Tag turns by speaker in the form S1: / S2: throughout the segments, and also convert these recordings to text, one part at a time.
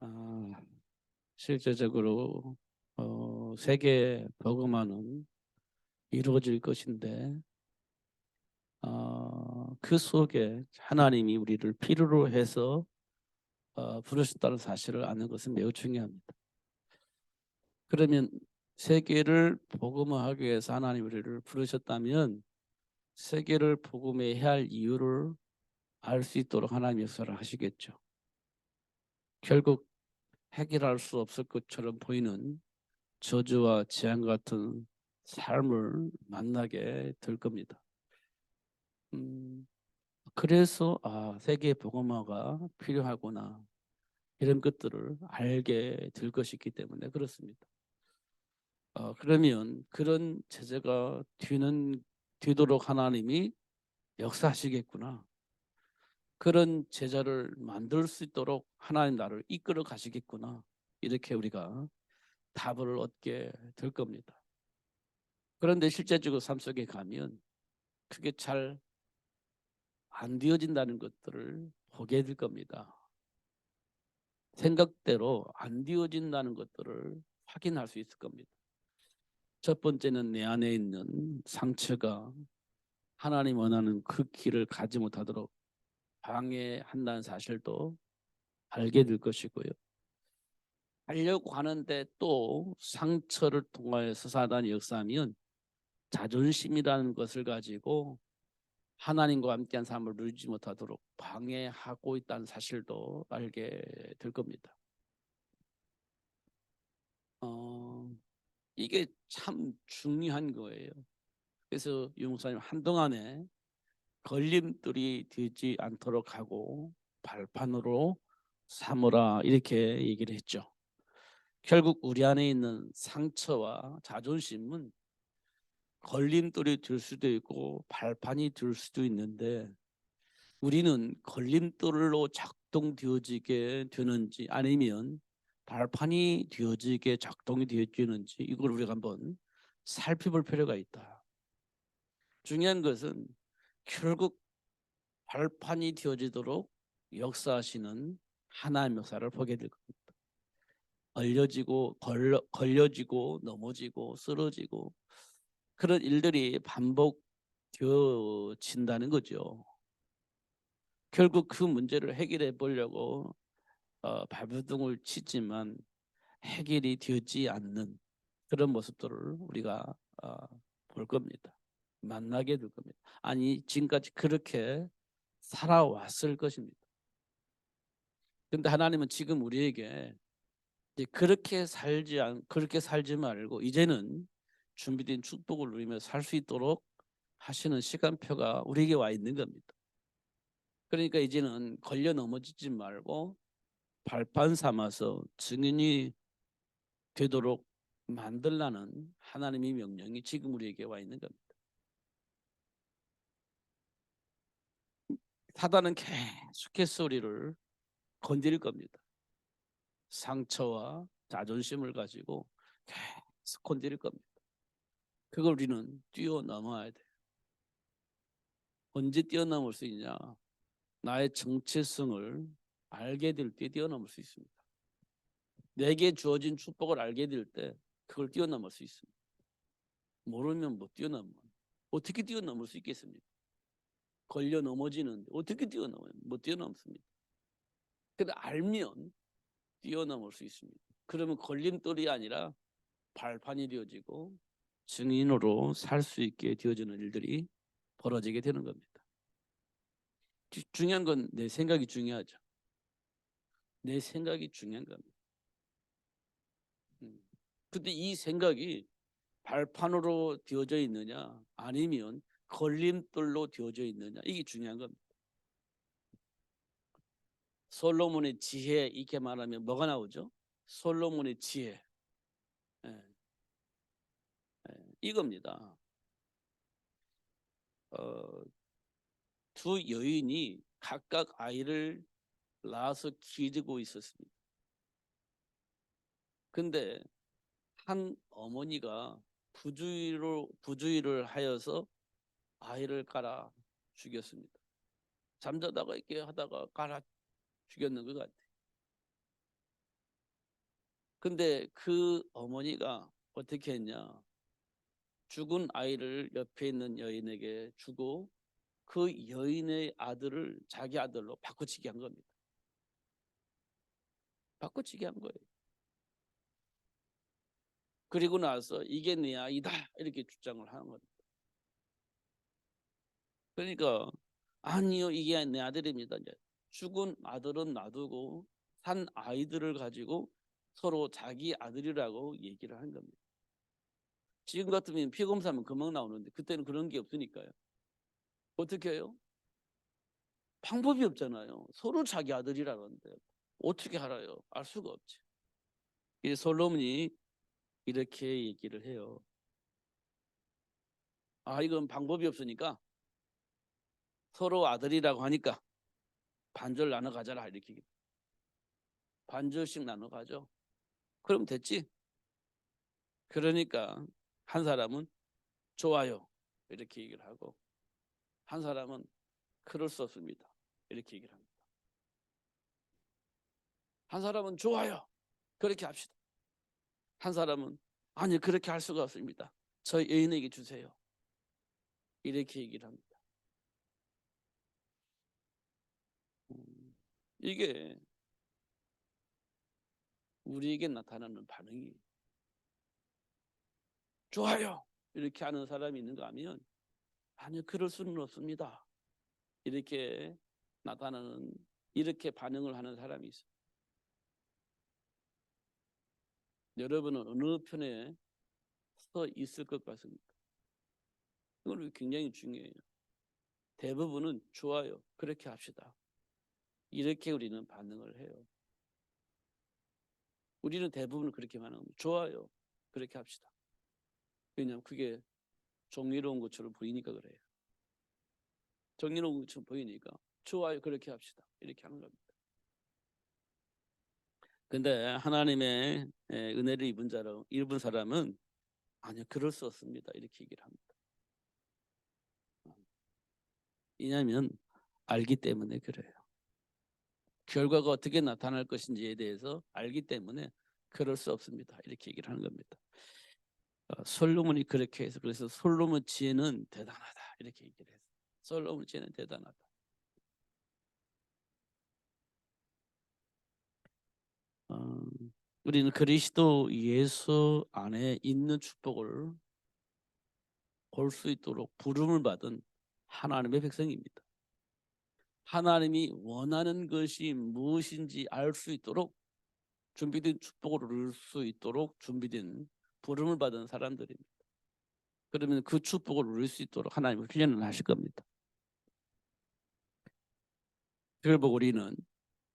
S1: 아, 실제적으로 세계 복음화는 이루어질 것인데 그 속에 하나님이 우리를 필요로 해서 부르셨다는 사실을 아는 것은 매우 중요합니다. 그러면 세계를 복음화하기 위해서 하나님 우리를 부르셨다면 세계를 복음해야 할 이유를 알 수 있도록 하나님 역사를 하시겠죠. 결국 해결할 수 없을 것처럼 보이는 저주와 재앙 같은 삶을 만나게 될 겁니다. 그래서 세계 복음화가 필요하구나 이런 것들을 알게 될 것이기 때문에 그렇습니다. 그러면 그런 제재가 뒤도록 하나님이 역사하시겠구나. 그런 제자를 만들 수 있도록 하나님 나를 이끌어 가시겠구나. 이렇게 우리가 답을 얻게 될 겁니다. 그런데 실제적으로 삶 속에 가면 그게 잘 안 되어진다는 것들을 보게 될 겁니다. 생각대로 안 되어진다는 것들을 확인할 수 있을 겁니다. 첫 번째는 내 안에 있는 상처가 하나님 원하는 그 길을 가지 못하도록 방해한다는 사실도 알게 될 것이고요. 하려고 하는데 또 상처를 통하여서 사단이 역사하면 자존심이라는 것을 가지고 하나님과 함께한 삶을 누리지 못하도록 방해하고 있다는 사실도 알게 될 겁니다. 이게 참 중요한 거예요. 그래서 유목사님 한동안에 걸림돌이 되지 않도록 하고 발판으로 삼으라 이렇게 얘기를 했죠. 결국 우리 안에 있는 상처와 자존심은 걸림돌이 될 수도 있고 발판이 될 수도 있는데 우리는 걸림돌로 작동되어지게 되는지 아니면 발판이 되어지게 작동이 되어지는지 이걸 우리가 한번 살펴볼 필요가 있다. 중요한 것은 결국 발판이 되어지도록 역사하시는 하나님의 역사를 보게 될 겁니다. 걸려지고 넘어지고 쓰러지고 그런 일들이 반복되어진다는 거죠. 결국 그 문제를 해결해 보려고 발버둥을 치지만 해결이 되지 않는 그런 모습들을 우리가 볼 겁니다. 만나게 될 겁니다. 아니 지금까지 그렇게 살아왔을 것입니다. 그런데 하나님은 지금 우리에게 이제 그렇게 살지 말고 이제는 준비된 축복을 누리며 살 수 있도록 하시는 시간표가 우리에게 와 있는 겁니다. 그러니까 이제는 걸려 넘어지지 말고 발판 삼아서 증인이 되도록 만들라는 하나님의 명령이 지금 우리에게 와 있는 겁니다. 사단은 계속해서 우리를 건드릴 겁니다. 상처와 자존심을 가지고 계속 건드릴 겁니다. 그걸 우리는 뛰어넘어야 돼. 언제 뛰어넘을 수 있냐? 나의 정체성을 알게 될 때 뛰어넘을 수 있습니다. 내게 주어진 축복을 알게 될 때 그걸 뛰어넘을 수 있습니다. 모르면 못 뛰어넘어. 어떻게 뛰어넘을 수 있겠습니까? 걸려 넘어지는데 어떻게 뛰어넘어요? 못 뛰어넘습니다. 근데 알면 뛰어넘을 수 있습니다. 그러면 걸림돌이 아니라 발판이 되어지고 증인으로 살 수 있게 되어지는 일들이 벌어지게 되는 겁니다. 중요한 건 내 생각이 중요하죠. 내 생각이 중요한 겁니다. 근데 이 생각이 발판으로 되어져 있느냐 아니면 걸림돌로 되어져 있느냐 이게 중요한 겁니다. 솔로몬의 지혜 이렇게 말하면 뭐가 나오죠? 솔로몬의 지혜 이겁니다. 두 여인이 각각 아이를 낳아서 기르고 있었습니다. 근데 한 어머니가 부주의를 하여서 아이를 깔아 죽였습니다. 잠자다가 이렇게 하다가 깔아 죽였는 것 같아요. 근데 그 어머니가 어떻게 했냐? 죽은 아이를 옆에 있는 여인에게 주고 그 여인의 아들을 자기 아들로 바꾸치기 한 겁니다. 바꾸치기 한 거예요. 그리고 나서 이게 내 아이다 이렇게 주장을 하는 겁니다. 그러니까 아니요 이게 내 아들입니다. 이제 죽은 아들은 놔두고 산 아이들을 가지고 서로 자기 아들이라고 얘기를 한 겁니다. 지금 같으면 피 검사하면 금방 나오는데 그때는 그런 게 없으니까요. 어떻게 해요? 방법이 없잖아요. 서로 자기 아들이라는데 어떻게 알아요? 알 수가 없지. 이 솔로몬이 이렇게 얘기를 해요. 아 이건 방법이 없으니까 서로 아들이라고 하니까 반절 나눠 가져라 이렇게 반절씩 나눠 가져. 그럼 됐지. 그러니까 한 사람은 좋아요 이렇게 얘기를 하고 한 사람은 그럴 수 없습니다 이렇게 얘기를 합니다. 한 사람은 좋아요 그렇게 합시다. 한 사람은 아니 그렇게 할 수가 없습니다. 저희 애인에게 주세요 이렇게 얘기를 합니다. 이게 우리에게 나타나는 반응이 좋아요 이렇게 하는 사람이 있는가 하면 아니요 그럴 수는 없습니다 이렇게 나타나는 이렇게 반응을 하는 사람이 있어요. 여러분은 어느 편에 서 있을 것 같습니까? 이건 굉장히 중요해요. 대부분은 좋아요 그렇게 합시다 이렇게 우리는 반응을 해요. 우리는 대부분 그렇게 반응합니다. 좋아요 그렇게 합시다. 왜냐하면 그게 정의로운 것처럼 보이니까 그래요. 정의로운 것처럼 보이니까 좋아요 그렇게 합시다 이렇게 하는 겁니다. 근데 하나님의 은혜를 입은 사람은 아니요 그럴 수 없습니다 이렇게 얘기를 합니다. 왜냐하면 알기 때문에 그래요. 결과가 어떻게 나타날 것인지에 대해서 알기 때문에 그럴 수 없습니다 이렇게 얘기를 하는 겁니다. 솔로몬이 그렇게 해서 그래서 솔로몬 지혜는 대단하다 이렇게 얘기를 했어요. 솔로몬 지혜는 대단하다. 우리는 그리스도 예수 안에 있는 축복을 볼 수 있도록 부름을 받은 하나님의 백성입니다. 하나님이 원하는 것이 무엇인지 알 수 있도록 준비된 축복을 얻을 수 있도록 준비된 부름을 받은 사람들입니다. 그러면 그 축복을 누릴 수 있도록 하나님은 훈련을 하실 겁니다. 결국 우리는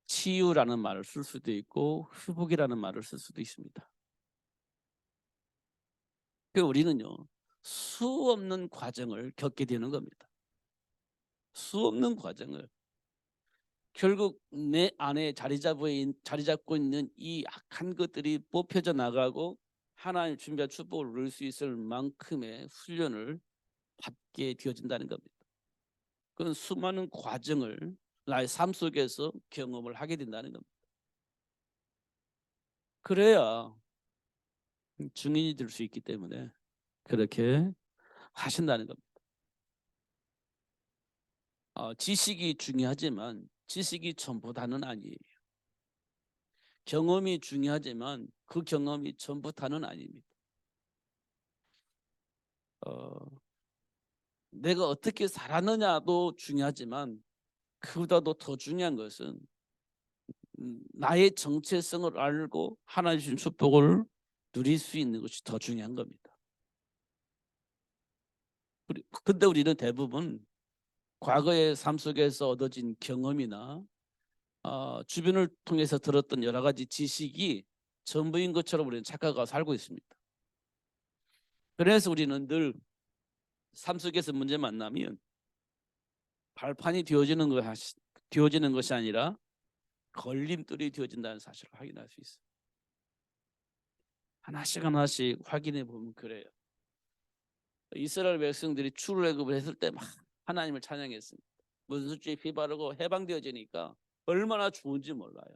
S1: 치유라는 말을 쓸 수도 있고 회복이라는 말을 쓸 수도 있습니다. 우리는요 수 없는 과정을 겪게 되는 겁니다. 수 없는 과정을 결국 내 안에 자리 잡고 있는 이 악한 것들이 뽑혀져 나가고 하나님 준비한 축복을 누릴 수 있을 만큼의 훈련을 받게 되어진다는 겁니다. 그건 수많은 과정을 나의 삶 속에서 경험을 하게 된다는 겁니다. 그래야 증인이 될 수 있기 때문에 그렇게 하신다는 겁니다. 지식이 중요하지만 지식이 전부다는 아니에요. 경험이 중요하지만 그 경험이 전부다는 아닙니다. 내가 어떻게 살았느냐도 중요하지만 그보다도 더 중요한 것은 나의 정체성을 알고 하나님 주신 축복을 누릴 수 있는 것이 더 중요한 겁니다. 근데 우리는 대부분 과거의 삶 속에서 얻어진 경험이나 주변을 통해서 들었던 여러 가지 지식이 전부인 것처럼 우리는 착각하고 살고 있습니다. 그래서 우리는 늘 삶 속에서 문제 만나면 발판이 되어지는 것이 아니라 걸림돌이 되어진다는 사실을 확인할 수 있어요. 하나씩 하나씩 확인해 보면 그래요. 이스라엘 백성들이 출애굽을 했을 때 막 하나님을 찬양했습니다. 문수주에 피 바르고 해방되어지니까 얼마나 좋은지 몰라요.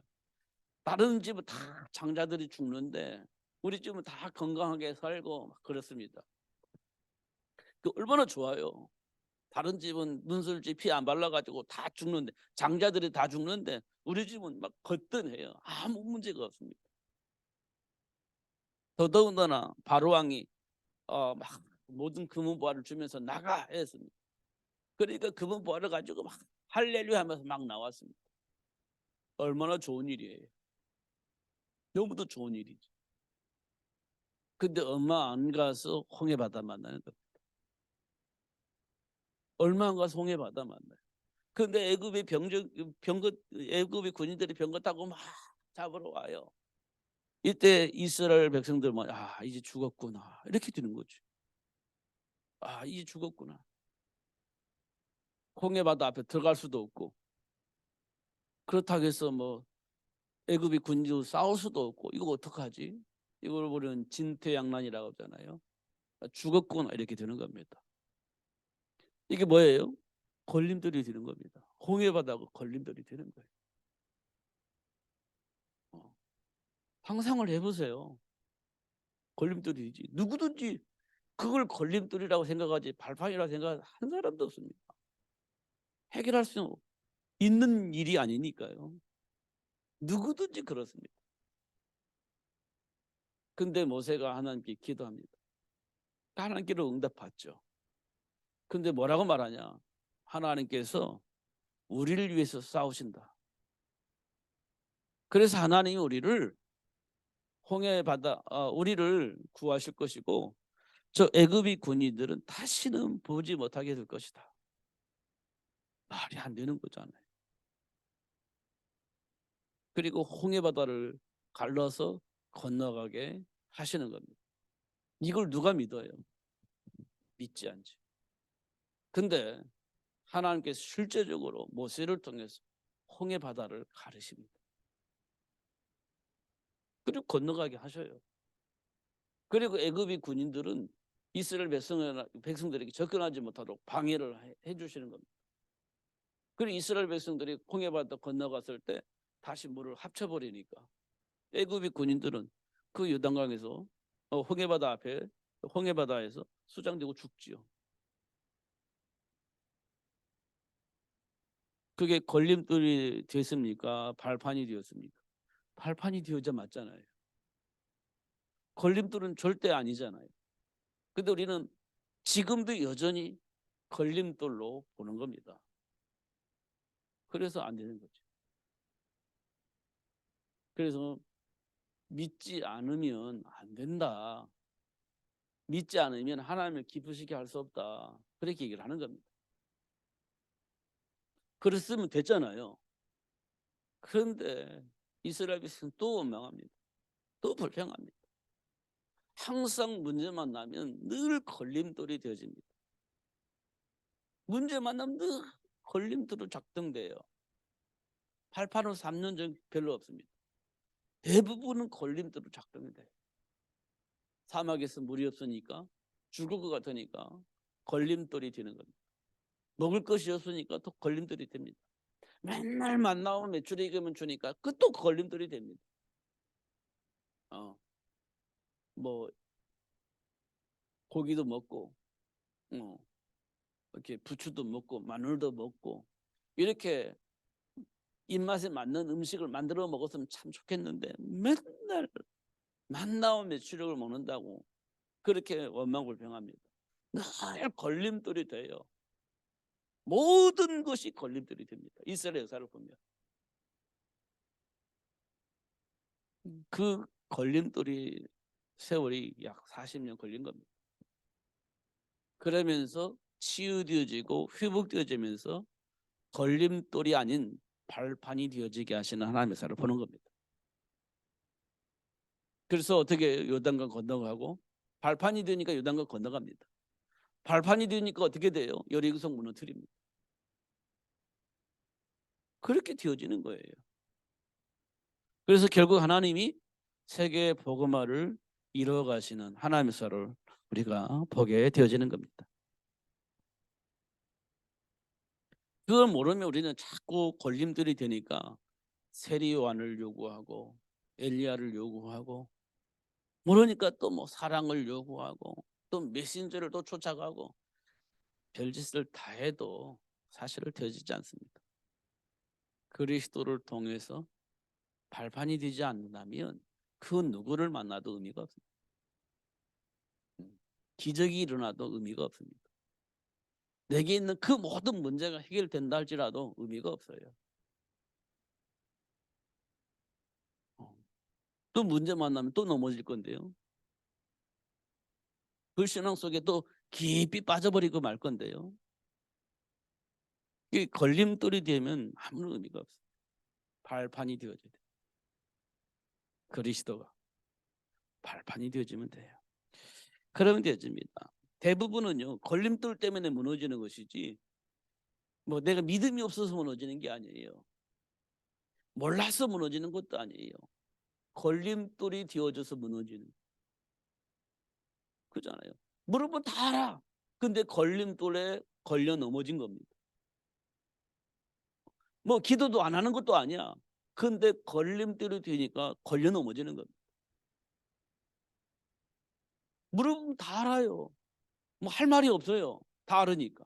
S1: 다른 집은 다 장자들이 죽는데 우리 집은 다 건강하게 살고 막 그렇습니다. 그 얼마나 좋아요. 다른 집은 눈술지 피 안 발라가지고 다 죽는데, 장자들이 다 죽는데 우리 집은 막 거뜬해요. 아무 문제가 없습니다. 더더군다나 바로왕이 막 모든 금은보화를 주면서 나가 했습니다. 그러니까 금은보화를 가지고 막 할렐루야 하면서 막 나왔습니다. 얼마나 좋은 일이에요. 너무도 좋은 일이죠. 근데 얼마 안 가서 홍해바다 만나는 겁니다. 얼마 안 가서 홍해바다 만나요. 근데 애굽의 애굽의 군인들이 병거 타고 막 잡으러 와요. 이때 이스라엘 백성들만 이제 죽었구나 이렇게 되는 거죠. 이제 죽었구나. 홍해바다 앞에 들어갈 수도 없고, 그렇다고 해서 뭐 애굽이 군인도 싸울 수도 없고, 이거 어떡하지? 이걸 우리는 진퇴양난이라고 하잖아요. 죽었구나 이렇게 되는 겁니다. 이게 뭐예요? 걸림돌이 되는 겁니다. 홍해바다가 걸림돌이 되는 거예요. 상상을 해보세요. 걸림돌이지. 누구든지 그걸 걸림돌이라고 생각하지 발판이라고 생각하는 사람도 없습니다. 해결할 수 있는 일이 아니니까요. 누구든지 그렇습니다. 근데 모세가 하나님께 기도합니다. 하나님께로 응답받죠. 근데 뭐라고 말하냐? 하나님께서 우리를 위해서 싸우신다. 그래서 하나님이 우리를 홍해바다 우리를 구하실 것이고, 저 애굽의 군인들은 다시는 보지 못하게 될 것이다. 말이 안 되는 거잖아요. 그리고 홍해바다를 갈라서 건너가게 하시는 겁니다. 이걸 누가 믿어요? 믿지 않죠. 근데 하나님께서 실제적으로 모세를 통해서 홍해바다를 가르십니다. 그리고 건너가게 하셔요. 그리고 애굽의 군인들은 이스라엘 백성들에게 접근하지 못하도록 방해를 해주시는 겁니다. 그리고 이스라엘 백성들이 홍해바다 건너갔을 때 다시 물을 합쳐버리니까 애굽의 군인들은 그 요단강에서 홍해바다에서 수장되고 죽지요. 그게 걸림돌이 됐습니까? 발판이 되었습니까? 발판이 되어져 맞잖아요. 걸림돌은 절대 아니잖아요. 근데 우리는 지금도 여전히 걸림돌로 보는 겁니다. 그래서 안 되는 거죠. 그래서 믿지 않으면 안 된다. 믿지 않으면 하나님을 기쁘시게 할 수 없다. 그렇게 얘기를 하는 겁니다. 그랬으면 됐잖아요. 그런데 이스라엘 백성은 또 원망합니다. 또 불평합니다. 항상 문제만 나면 늘 걸림돌이 되어집니다. 문제만 나면 늘 걸림돌로 작동돼요. 발판으로 3년 전 별로 없습니다. 대부분은 걸림돌로 작동이 돼요. 사막에서 물이 없으니까, 죽을 것 같으니까 걸림돌이 되는 겁니다. 먹을 것이 없으니까 또 걸림돌이 됩니다. 맨날 만나면 매출이익만 주니까 그 또 걸림돌이 됩니다. 뭐 고기도 먹고, 이렇게 부추도 먹고 마늘도 먹고 이렇게 입맛에 맞는 음식을 만들어 먹었으면 참 좋겠는데 맨날 만나면 매출력을 먹는다고 그렇게 원망불평합니다. 늘 걸림돌이 돼요. 모든 것이 걸림돌이 됩니다. 이스라엘 역사를 보면 그 걸림돌이 세월이 약 40년 걸린 겁니다. 그러면서 치유되어지고 회복되어지면서 걸림돌이 아닌 발판이 되어지게 하시는 하나님의 역사를 보는 겁니다. 그래서 어떻게 요단강 건너가고, 발판이 되니까 요단강 건너갑니다. 발판이 되니까 어떻게 돼요? 여리고성 무너뜨립니다. 그렇게 되어지는 거예요. 그래서 결국 하나님이 세계 복음화를 이루어가시는 하나님의 역사를 우리가 보게 되어지는 겁니다. 그걸 모르면 우리는 자꾸 걸림돌이 되니까 세리요한을 요구하고 엘리야를 요구하고 모르니까 또 뭐 사랑을 요구하고 또 메신저를 또 쫓아가고 별짓을 다 해도 사실을 되어지지 않습니다. 그리스도를 통해서 발판이 되지 않는다면 그 누구를 만나도 의미가 없습니다. 기적이 일어나도 의미가 없습니다. 내게 있는 그 모든 문제가 해결된다 할지라도 의미가 없어요. 또 문제 만나면 또 넘어질 건데요. 그 신앙 속에 또 깊이 빠져버리고 말 건데요. 이 걸림돌이 되면 아무런 의미가 없어요. 발판이 되어져야 돼요. 그리스도가 발판이 되어지면 돼요. 그러면 되어집니다. 대부분은요 걸림돌 때문에 무너지는 것이지 뭐 내가 믿음이 없어서 무너지는 게 아니에요. 몰라서 무너지는 것도 아니에요. 걸림돌이 되어져서 무너지는 그잖아요. 물어보면 다 알아. 근데 걸림돌에 걸려 넘어진 겁니다. 뭐 기도도 안 하는 것도 아니야. 근데 걸림돌이 되니까 걸려 넘어지는 겁니다. 물어보면 다 알아요. 뭐 할 말이 없어요. 다 알으니까.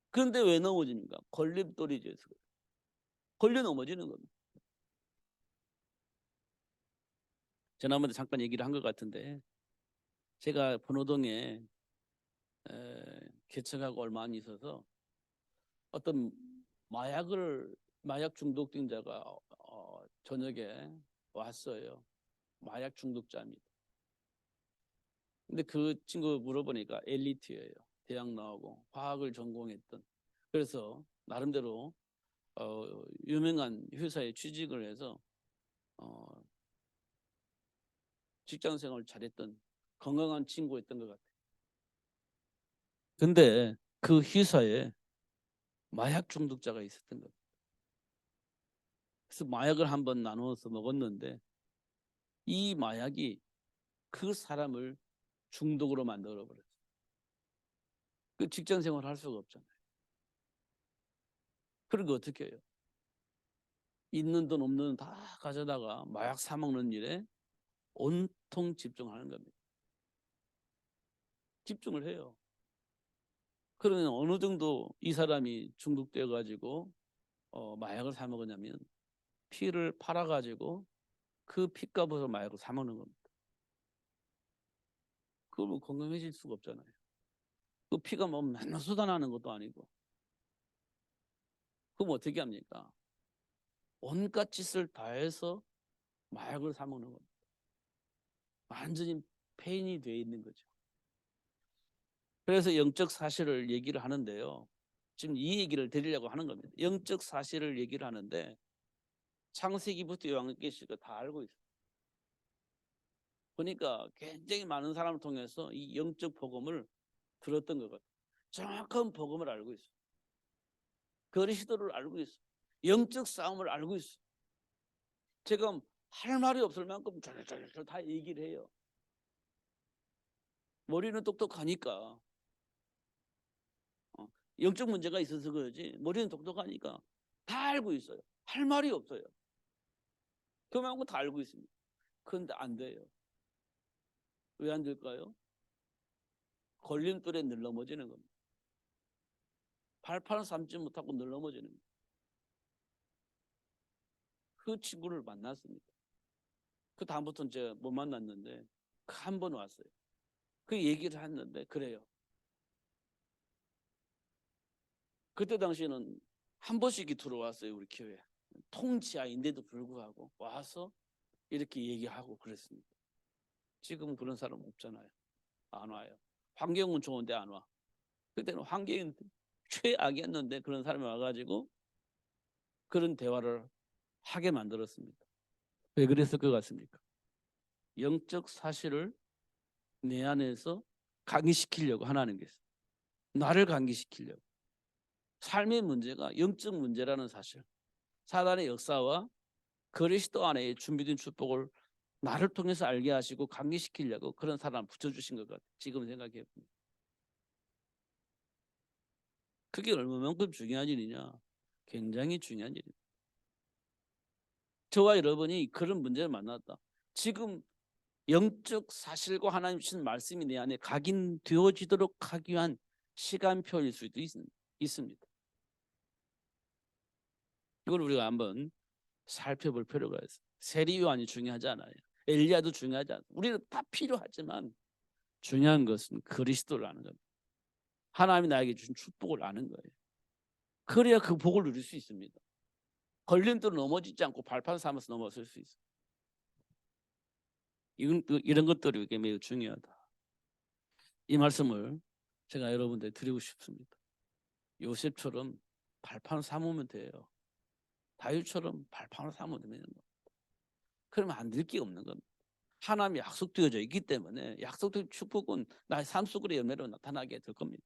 S1: 그런데 왜 넘어집니까? 걸림돌이 돼서 걸려 넘어지는 겁니다. 지난번에 잠깐 얘기를 한 것 같은데 제가 번호동에 개척하고 얼마 안 있어서 어떤 마약 중독자가 저녁에 왔어요. 마약 중독자입니다. 근데 그 친구 물어보니까 엘리트예요. 대학 나오고 과학을 전공했던. 그래서 나름대로 유명한 회사에 취직을 해서 직장 생활을 잘했던 건강한 친구였던 것 같아요. 근데 그 회사에 마약 중독자가 있었던 거예요. 그래서 마약을 한번 나누어서 먹었는데 이 마약이 그 사람을 중독으로 만들어 버렸어요. 그 직장 생활을 할 수가 없잖아요. 그러니까 어떻게 해요? 있는 돈 없는 돈 다 가져다가 마약 사 먹는 일에 온통 집중하는 겁니다. 집중을 해요. 그러면 어느 정도 이 사람이 중독돼 가지고 마약을 사 먹었냐면 피를 팔아 가지고 그 피값으로 마약을 사 먹는 겁니다. 그러면 건강해질 수가 없잖아요. 그 피가 뭐 맨날 쏟아나는 것도 아니고. 그럼 어떻게 합니까? 온갖 짓을 다 해서 마약을 사 먹는 겁니다. 완전히 폐인이 돼 있는 거죠. 그래서 영적 사실을 얘기를 하는데요. 지금 이 얘기를 드리려고 하는 겁니다. 영적 사실을 얘기를 하는데 창세기부터 요한계시가 다 알고 있어요. 보니까 굉장히 많은 사람을 통해서 이 영적 복음을 들었던 것 같아요. 정확한 복음을 알고 있어요. 그리스도를 알고 있어요. 영적 싸움을 알고 있어요. 제가 할 말이 없을 만큼 절절절 다 얘기를 해요. 머리는 똑똑하니까 영적 문제가 있어서 그러지 머리는 똑똑하니까 다 알고 있어요. 할 말이 없어요. 그만큼 다 알고 있습니다. 그런데 안 돼요. 왜 안 될까요? 걸림돌에 늘 넘어지는 겁니다. 발판을 삼지 못하고 늘 넘어지는 겁니다. 그 친구를 만났습니다. 그 다음부터는 제가 못 만났는데 한 번 왔어요. 그 얘기를 했는데 그래요. 그때 당시에는 한 번씩이 들어왔어요. 우리 교회. 통치아인데도 불구하고 와서 이렇게 얘기하고 그랬습니다. 지금 그런 사람 없잖아요. 안 와요. 환경은 좋은데 안 와. 그때는 환경이 최악이었는데 그런 사람이 와가지고 그런 대화를 하게 만들었습니다. 왜 그랬을 것 같습니까? 영적 사실을 내 안에서 강의시키려고 하나님께서 나를 강의시키려고 삶의 문제가 영적 문제라는 사실 사단의 역사와 그리스도 안에 준비된 축복을 나를 통해서 알게 하시고 강의시키려고 그런 사람 붙여주신 것 같아요. 지금 생각해 보면 그게 얼마만큼 중요한 일이냐 굉장히 중요한 일입니다. 저와 여러분이 그런 문제를 만났다. 지금 영적 사실과 하나님 주신 말씀이 내 안에 각인되어지도록 하기 위한 시간표일 수도 있습니다. 이걸 우리가 한번 살펴볼 필요가 있어요. 세리 요한이 중요하지 않아요. 엘리야도 중요하지 않아요. 우리는 다 필요하지만 중요한 것은 그리스도를 아는 겁니다. 하나님이 나에게 주신 축복을 아는 거예요. 그래야 그 복을 누릴 수 있습니다. 걸림돌을 넘어지지 않고 발판 삼아서 넘어설 수 있어요. 이런 것들이 이게 매우 중요하다. 이 말씀을 제가 여러분들 드리고 싶습니다. 요셉처럼 발판 삼으면 돼요. 다윗처럼 발판을 삼으면 되는 겁니다. 그러면 안 될 게 없는 겁니다. 하나님이 약속되어져 있기 때문에 약속된 축복은 나의 삶 속의 열매로 나타나게 될 겁니다.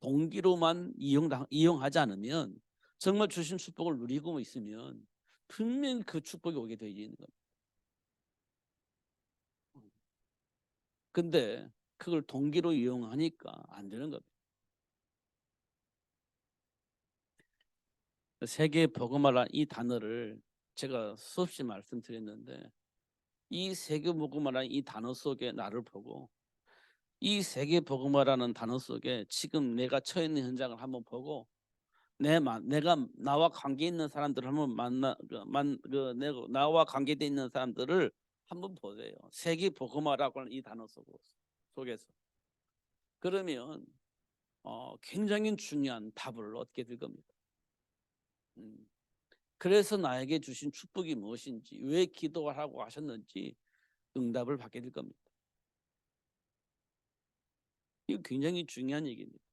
S1: 동기로만 이용하지 않으면 정말 주신 축복을 누리고 있으면 분명히 그 축복이 오게 되어 있는 겁니다. 근데 그걸 동기로 이용하니까 안 되는 겁니다. 세계 복음화란 이 단어를 제가 수없이 말씀드렸는데 이 세계 복음화란 이 단어 속에 나를 보고 이 세계 복음화라는 단어 속에 지금 내가 처해 있는 현장을 한번 보고 내가 나와 관계 있는 사람들을 한번 나와 관계돼 있는 사람들을 한번 보세요. 세계 복음화라고 하는 이 단어 속에서 그러면 굉장히 중요한 답을 얻게 될 겁니다. 그래서 나에게 주신 축복이 무엇인지, 왜 기도하라고 하셨는지 응답을 받게 될 겁니다. 이거 굉장히 중요한 얘기입니다.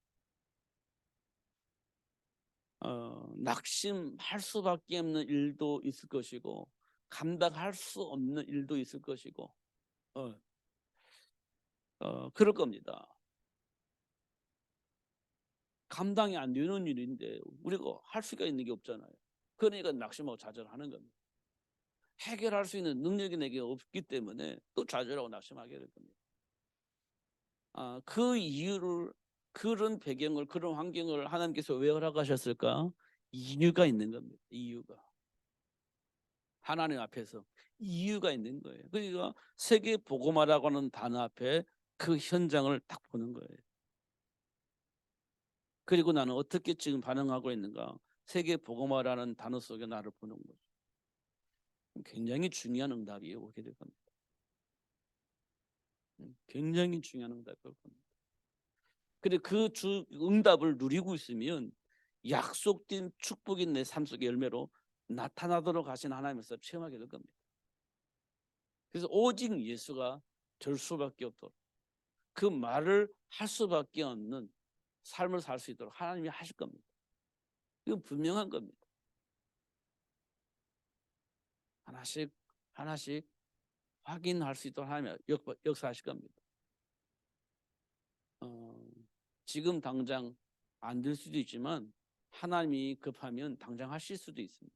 S1: 낙심할 수밖에 없는 일도 있을 것이고 감당할 수 없는 일도 있을 것이고 그럴 겁니다. 감당이 안 되는 일인데 우리가 할 수가 있는 게 없잖아요. 그러니까 낙심하고 좌절하는 겁니다. 해결할 수 있는 능력이 내게 없기 때문에 또 좌절하고 낙심하게 될 겁니다. 그 이유를 그런 배경을 그런 환경을 하나님께서 왜 허락하셨을까? 이유가 있는 겁니다. 이유가 하나님 앞에서 이유가 있는 거예요. 그러니까 세계 복음화라고 하는 단어 앞에 그 현장을 딱 보는 거예요. 그리고 나는 어떻게 지금 반응하고 있는가? 세계 복음화라는 단어 속에 나를 보는 거죠. 굉장히 중요한 응답이 오게 될 겁니다. 굉장히 중요한 응답이 올 겁니다. 근데 그 응답을 누리고 있으면 약속된 축복이 내 삶 속의 열매로 나타나도록 하신 하나님께서 체험하게 될 겁니다. 그래서 오직 예수가 될 수밖에 없도록 그 말을 할 수밖에 없는 삶을 살 수 있도록 하나님이 하실 겁니다. 이건 분명한 겁니다. 하나씩 하나씩 확인할 수 있도록 하나님이 역사하실 겁니다. 지금 당장 안 될 수도 있지만 하나님이 급하면 당장 하실 수도 있습니다.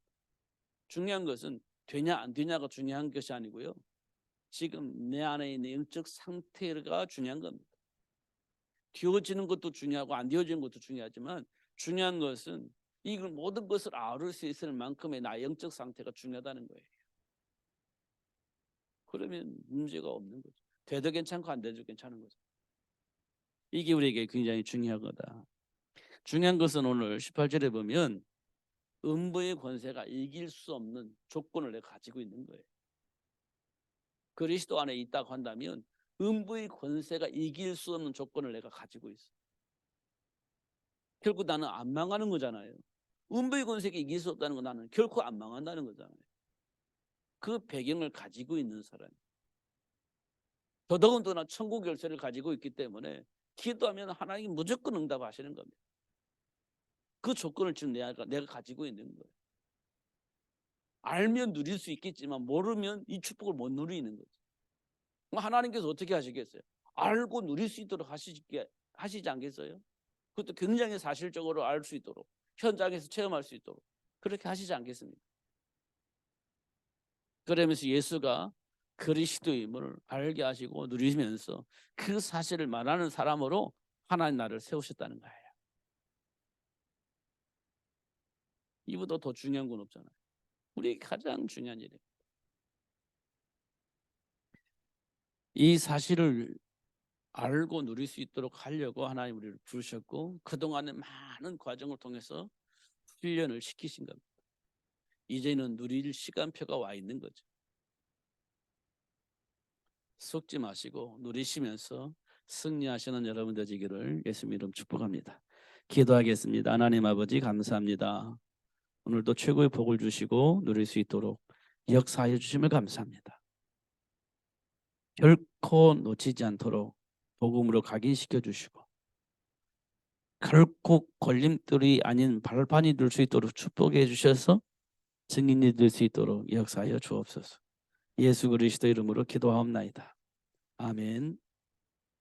S1: 중요한 것은 되냐 안 되냐가 중요한 것이 아니고요. 지금 내 안에 있는 영적 상태가 중요한 겁니다. 되어지는 것도 중요하고 안 되어지는 것도 중요하지만 중요한 것은 이 모든 것을 아울 수 있을 만큼의 나의 영적 상태가 중요하다는 거예요. 그러면 문제가 없는 거죠. 돼도 괜찮고 안 돼도 괜찮은 거죠. 이게 우리에게 굉장히 중요하거다. 중요한 것은 오늘 18절에 보면 음부의 권세가 이길 수 없는 조건을 내가 가지고 있는 거예요. 그리스도 안에 있다고 한다면 음부의 권세가 이길 수 없는 조건을 내가 가지고 있어. 결국 나는 안 망하는 거잖아요. 음부의 권세가 이길 수 없다는 건 나는 결코 안 망한다는 거잖아요. 그 배경을 가지고 있는 사람. 더더군다나 천국 열쇠를 가지고 있기 때문에 기도하면 하나님이 무조건 응답하시는 겁니다. 그 조건을 지금 내가 가지고 있는 거예요. 알면 누릴 수 있겠지만 모르면 이 축복을 못 누리는 거죠. 하나님께서 어떻게 하시겠어요? 알고 누릴 수 있도록 하시지 않겠어요? 그것도 굉장히 사실적으로 알 수 있도록 현장에서 체험할 수 있도록 그렇게 하시지 않겠습니까? 그러면서 예수가 그리스도임을 알게 하시고 누리면서 그 사실을 말하는 사람으로 하나님 나를 세우셨다는 거예요. 이보다 더 중요한 건 없잖아요. 우리 가장 중요한 일이에요. 이 사실을 알고 누릴 수 있도록 하려고 하나님 우리를 부르셨고 그동안의 많은 과정을 통해서 훈련을 시키신 겁니다. 이제는 누릴 시간표가 와 있는 거죠. 속지 마시고 누리시면서 승리하시는 여러분 되시기를 예수님 이름 축복합니다. 기도하겠습니다. 하나님 아버지 감사합니다. 오늘도 최고의 복을 주시고 누릴 수 있도록 역사해 주심을 감사합니다. 결코 놓치지 않도록 복음으로 각인시켜 주시고 결코 걸림돌이 아닌 발판이 될 수 있도록 축복해 주셔서 증인이 될 수 있도록 역사하여 주옵소서. 예수 그리스도 이름으로 기도하옵나이다. 아멘.